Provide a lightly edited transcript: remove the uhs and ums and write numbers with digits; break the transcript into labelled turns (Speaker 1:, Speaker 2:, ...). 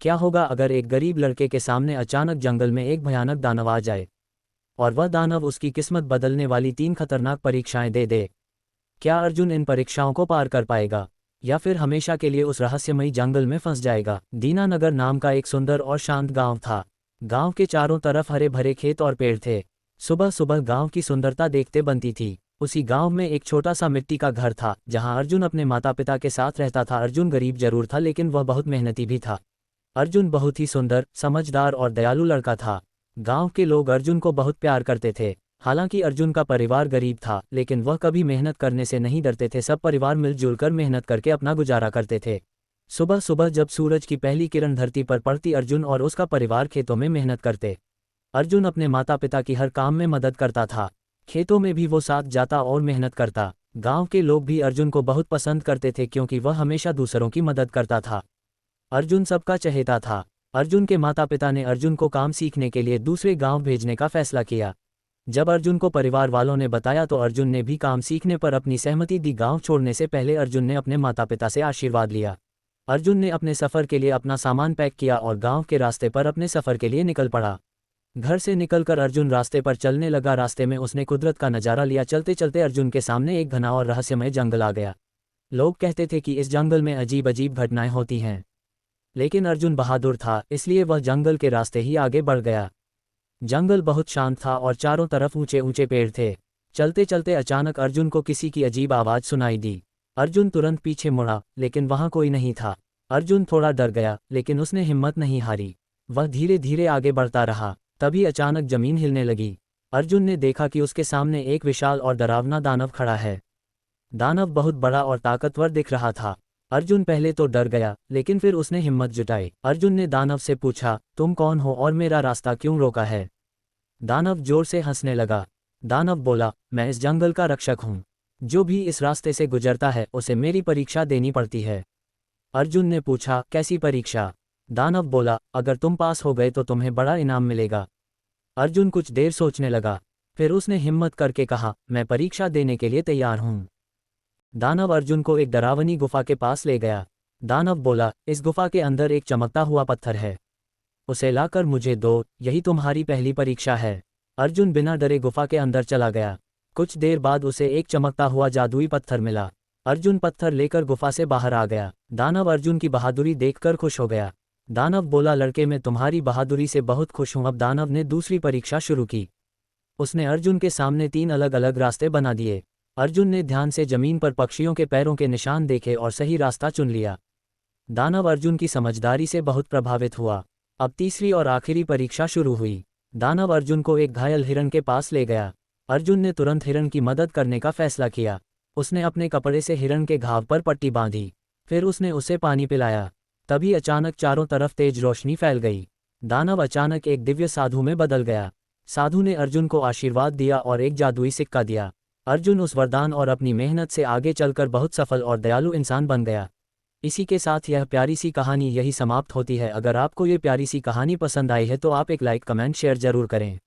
Speaker 1: क्या होगा अगर एक गरीब लड़के के सामने अचानक जंगल में एक भयानक दानव आ जाए और वह दानव उसकी किस्मत बदलने वाली 3 खतरनाक परीक्षाएं दे दे? क्या अर्जुन इन परीक्षाओं को पार कर पाएगा या फिर हमेशा के लिए उस रहस्यमयी जंगल में फंस जाएगा? दीनानगर नाम का एक सुंदर और शांत गांव था। गांव के चारों तरफ हरे भरे खेत और पेड़ थे। सुबह सुबह गांव की सुंदरता देखते बनती थी। उसी गांव में एक छोटा सा मिट्टी का घर था जहां अर्जुन अपने माता पिता के साथ रहता था। अर्जुन गरीब जरूर था लेकिन वह बहुत मेहनती भी था। अर्जुन बहुत ही सुंदर, समझदार और दयालु लड़का था। गांव के लोग अर्जुन को बहुत प्यार करते थे। हालांकि अर्जुन का परिवार गरीब था लेकिन वह कभी मेहनत करने से नहीं डरते थे। सब परिवार मिलजुल कर मेहनत करके अपना गुजारा करते थे। सुबह सुबह जब सूरज की पहली किरण धरती पर पड़ती अर्जुन और उसका परिवार खेतों में मेहनत करते। अर्जुन अपने माता पिता की हर काम में मदद करता था। खेतों में भी वो साथ जाता और मेहनत करता। गांव के लोग भी अर्जुन को बहुत पसंद करते थे क्योंकि वह हमेशा दूसरों की मदद करता था। अर्जुन सबका चहेता था। अर्जुन के माता पिता ने अर्जुन को काम सीखने के लिए दूसरे गांव भेजने का फैसला किया। जब अर्जुन को परिवार वालों ने बताया तो अर्जुन ने भी काम सीखने पर अपनी सहमति दी। गांव छोड़ने से पहले अर्जुन ने अपने माता पिता से आशीर्वाद लिया। अर्जुन ने अपने सफ़र के लिए अपना सामान पैक किया और गांव के रास्ते पर अपने सफ़र के लिए निकल पड़ा। घर से निकलकर अर्जुन रास्ते पर चलने लगा। रास्ते में उसने कुदरत का नज़ारा लिया। चलते चलते अर्जुन के सामने एक घना और रहस्यमय जंगल आ गया। लोग कहते थे कि इस जंगल में अजीब अजीब घटनाएं होती हैं, लेकिन अर्जुन बहादुर था इसलिए वह जंगल के रास्ते ही आगे बढ़ गया। जंगल बहुत शांत था और चारों तरफ ऊंचे ऊंचे पेड़ थे। चलते चलते अचानक अर्जुन को किसी की अजीब आवाज़ सुनाई दी। अर्जुन तुरंत पीछे मुड़ा लेकिन वहां कोई नहीं था। अर्जुन थोड़ा डर गया लेकिन उसने हिम्मत नहीं हारी। वह धीरे धीरे आगे बढ़ता रहा। तभी अचानक जमीन हिलने लगी। अर्जुन ने देखा कि उसके सामने एक विशाल और डरावना दानव खड़ा है। दानव बहुत बड़ा और ताकतवर दिख रहा था। अर्जुन पहले तो डर गया लेकिन फिर उसने हिम्मत जुटाई। अर्जुन ने दानव से पूछा, तुम कौन हो और मेरा रास्ता क्यों रोका है? दानव जोर से हंसने लगा। दानव बोला, मैं इस जंगल का रक्षक हूँ। जो भी इस रास्ते से गुजरता है उसे मेरी परीक्षा देनी पड़ती है। अर्जुन ने पूछा, कैसी परीक्षा? दानव बोला, अगर तुम पास हो गए तो तुम्हें बड़ा इनाम मिलेगा। अर्जुन कुछ देर सोचने लगा। फिर उसने हिम्मत करके कहा, मैं परीक्षा देने के लिए तैयार हूँ। दानव अर्जुन को एक डरावनी गुफा के पास ले गया। दानव बोला, इस गुफा के अंदर एक चमकता हुआ पत्थर है, उसे लाकर मुझे दो, यही तुम्हारी पहली परीक्षा है। अर्जुन बिना डरे गुफा के अंदर चला गया। कुछ देर बाद उसे एक चमकता हुआ जादुई पत्थर मिला। अर्जुन पत्थर लेकर गुफा से बाहर आ गया। दानव अर्जुन की बहादुरी देखकर खुश हो गया। दानव बोला, लड़के मैं तुम्हारी बहादुरी से बहुत खुश हूँ। अब दानव ने दूसरी परीक्षा शुरू की। उसने अर्जुन के सामने 3 अलग अलग रास्ते बना दिए। अर्जुन ने ध्यान से जमीन पर पक्षियों के पैरों के निशान देखे और सही रास्ता चुन लिया। दानव अर्जुन की समझदारी से बहुत प्रभावित हुआ। अब तीसरी और आखिरी परीक्षा शुरू हुई। दानव अर्जुन को एक घायल हिरण के पास ले गया। अर्जुन ने तुरंत हिरण की मदद करने का फैसला किया। उसने अपने कपड़े से हिरण के घाव पर पट्टी बांधी। फिर उसने उसे पानी पिलाया। तभी अचानक चारों तरफ तेज रोशनी फैल गई। दानव अचानक एक दिव्य साधु में बदल गया। साधु ने अर्जुन को आशीर्वाद दिया और एक जादुई सिक्का दिया। अर्जुन उस वरदान और अपनी मेहनत से आगे चलकर बहुत सफल और दयालु इंसान बन गया। इसी के साथ यह प्यारी सी कहानी यही समाप्त होती है। अगर आपको ये प्यारी सी कहानी पसंद आई है तो आप एक लाइक, कमेंट, शेयर जरूर करें।